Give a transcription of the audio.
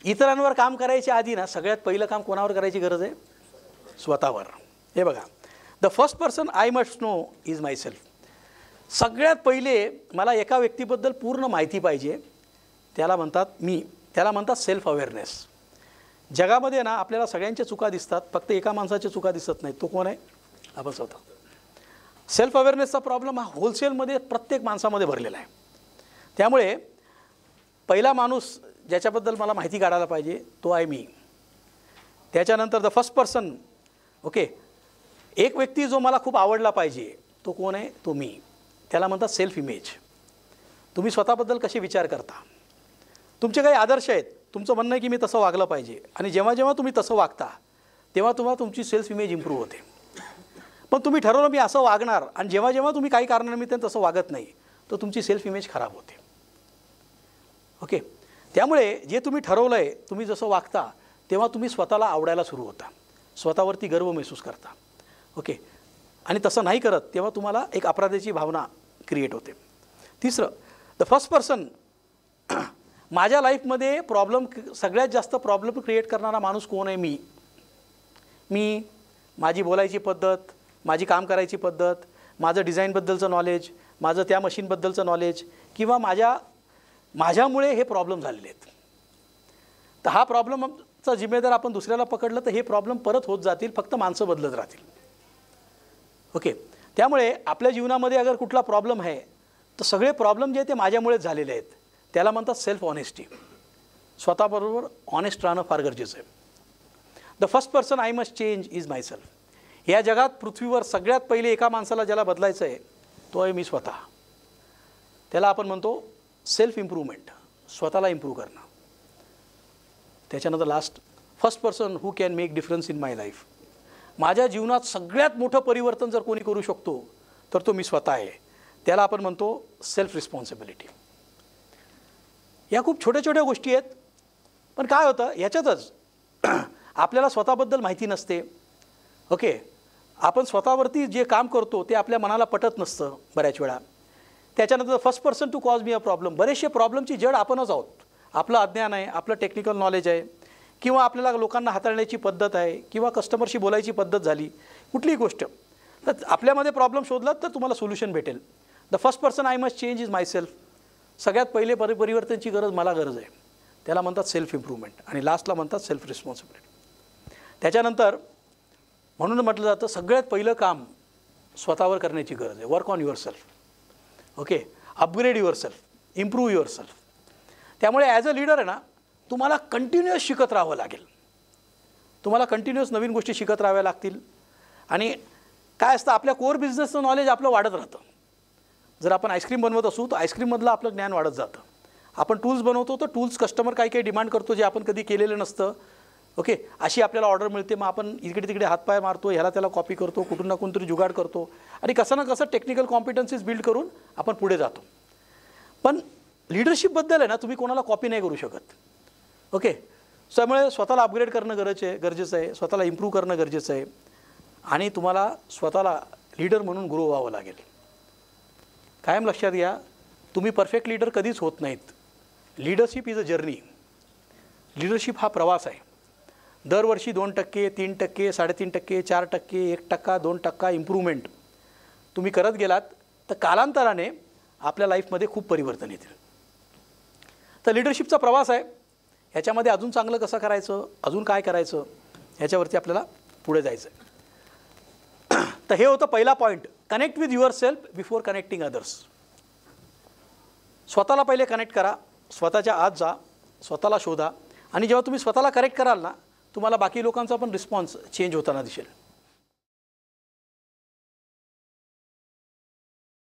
इतरांवर काम करायच्या आधी ना सगळ्यात पहिलं काम कोणावर करायची गरज आहे? स्वतःवर. हे बघा, the first person I must know is my self. सगळ्यात पहिले मला एका व्यक्तीबद्दल पूर्ण माहिती पाहिजे, त्याला म्हणतात सेल्फ अवेअरनेस. जगामध्ये ना आपल्याला सगळ्यांच्या चुका दिसतात, फक्त एका माणसाच्या चुका दिसत नाहीत. तो कोण आहे? आपण स्वतः. सेल्फ अवेअरनेसचा प्रॉब्लेम हा होलसेलमध्ये प्रत्येक माणसामध्ये भरलेला आहे. त्यामुळे पहिला माणूस ज्याच्याबद्दल मला माहिती काढायला पाहिजे तो आहे मी. त्याच्यानंतर द फर्स्ट पर्सन, ओके, एक व्यक्ती जो मला खूप आवडला पाहिजे तो कोण आहे? तो मी. त्याला म्हणतात सेल्फ इमेज. तुम्ही स्वतःबद्दल कसे विचार करता, तुमचे काही आदर्श आहेत, तुमचं म्हणणं आहे की मी तसं वागलं पाहिजे, आणि जेव्हा जेव्हा तुम्ही तसं वागता तेव्हा तुमची सेल्फ इमेज इम्प्रूव्ह होते. पण तुम्ही ठरवलं मी असं वागणार, आणि जेव्हा जेव्हा तुम्ही काही कारणानिमित्ताने तसं वागत नाही तर तुमची सेल्फ इमेज खराब होते. ओके, त्यामुळे जे तुम्ही ठरवलं आहे, तुम्ही जसं वागता तेव्हा तुम्ही स्वतःला आवडायला सुरू होता, स्वतःवरती गर्व महसूस करता. ओके, आणि तसं नाही करत तेव्हा तुम्हाला एक अपराधाची भावना क्रिएट होते. तिसरं, द फर्स्ट पर्सन, माझ्या लाईफमध्ये सगळ्यात जास्त प्रॉब्लेम क्रिएट करणारा माणूस कोण आहे? मी. माझी बोलायची पद्धत, माझी काम करायची पद्धत, माझं डिझाईनबद्दलचं नॉलेज, माझं त्या मशीनबद्दलचं नॉलेज, किंवा माझ्यामुळे हे प्रॉब्लेम झालेले आहेत. तर हा प्रॉब्लेमचा जिम्मेदार आपण दुसऱ्याला पकडलं तर हे प्रॉब्लेम परत होत जातील, फक्त माणसं बदलत राहतील. ओके, त्यामुळे आपल्या जीवनामध्ये अगर कुठला प्रॉब्लेम आहे तर सगळे प्रॉब्लेम जे आहेत ते माझ्यामुळेच झालेले आहेत. त्याला म्हणतात सेल्फ ऑनेस्टी. स्वतःबरोबर ऑनेस्ट राहणं फार गरजेचं आहे. The first person I must change is my self. या जगात पृथ्वीवर सगळ्यात पहिले एका माणसाला ज्याला बदलायचं आहे तो आहे मी स्वतः. त्याला आपण म्हणतो सेल्फ इम्प्रूव्हमेंट, स्वतःला इम्प्रूव्ह करणं. त्याच्यानंतर last, first person who can make difference in my life. माझ्या जीवनात सगळ्यात मोठं परिवर्तन जर कोणी करू शकतो तर तो मी स्वतः आहे. त्याला आपण म्हणतो सेल्फ रिस्पॉन्सिबिलिटी. या खूप छोट्या छोट्या गोष्टी आहेत, पण काय होतं याच्यातच आपल्याला स्वतःबद्दल माहिती नसते. ओके, आपण स्वतःवरती जे काम करतो ते आपल्या मनाला पटत नसतं बऱ्याच वेळा. त्याच्यानंतर first person to cause me a problem. बरेचसे प्रॉब्लेमची जड आपणच आहोत. आपलं अज्ञान आहे, आपलं टेक्निकल नॉलेज आहे, किंवा आपल्याला लोकांना हाताळण्याची पद्धत आहे, किंवा कस्टमरशी बोलायची पद्धत झाली, कुठलीही गोष्ट तर आपल्यामध्ये प्रॉब्लेम शोधलात तर तुम्हाला सोल्युशन भेटेल. The first person I must change is my self. सगळ्यात पहिले परिवर्तनाची मला गरज आहे. त्याला म्हणतात सेल्फ इम्प्रूव्हमेंट. आणि लास्टला म्हणतात सेल्फ रिस्पॉन्सिबिलिटी. त्याच्यानंतर म्हणून म्हटलं जातं सगळ्यात पहिलं काम स्वतःवर करण्याची गरज आहे. Work on your self. Okay, upgrade your self, improve your self. त्यामुळे ॲज अ लीडर आहे ना, तुम्हाला कंटिन्युअस शिकत राहावं लागेल. तुम्हाला कंटिन्युअस नवीन गोष्टी शिकत राहाव्या लागतील. आणि काय असतं, आपल्या कोर बिझनेसचं नॉलेज आपलं वाढत राहतं. जर आपण आईस्क्रीम बनवत असू तर आईस्क्रीममधलं आपलं ज्ञान वाढत जातं. आपण टूल्स बनवतो तर टूल्स कस्टमर काही काही डिमांड करतो जे आपण कधी केलेलं नसतं. ओके, अशी आपल्याला ऑर्डर मिळते, मग आपण इकडे तिकडे हातपाय मारतो, ह्याला त्याला कॉपी करतो, कुठून ना कुठून तरी जुगाड करतो, आणि कसं ना कसं टेक्निकल कॉम्पिटन्सीज बिल्ड करून आपण पुढे जातो. पण लीडरशिपबद्दल आहे ना, तुम्ही कोणाला कॉपी नाही करू शकत. ओके, त्यामुळे स्वतःला अपग्रेड करणं गरजेचं आहे, स्वतःला इम्प्रूव्ह करणं गरजेचं आहे, आणि तुम्हाला स्वतःला लीडर म्हणून ग्रो व्हावं लागेल. कायम लक्षात घ्या, तुम्ही परफेक्ट लीडर कधीच होत नाहीत. Leadership is a journey. Leadership हा प्रवास आहे. दरवर्षी 2%, 3%, 3.5%, 4%, 1%, 2% इम्प्रूव्हमेंट तुम्ही करत गेलात तर कालांतराने आपल्या लाईफमध्ये खूप परिवर्तन येतील. तर लीडरशिपचा प्रवास आहे. ह्याच्यामध्ये अजून चांगलं कसं करायचं, अजून काय करायचं, ह्याच्यावरती आपल्याला पुढे जायचं आहे. तर हे होतं पहिला point, connect with your self before connecting others. स्वतःला पहिले कनेक्ट करा, स्वतःच्या आत जा, स्वतःला शोधा, आणि जेव्हा तुम्ही स्वतःला करेक्ट कराल ना, तुम्हाला बाकी लोकांचा पण रिस्पॉन्स चेंज होताना दिसेल.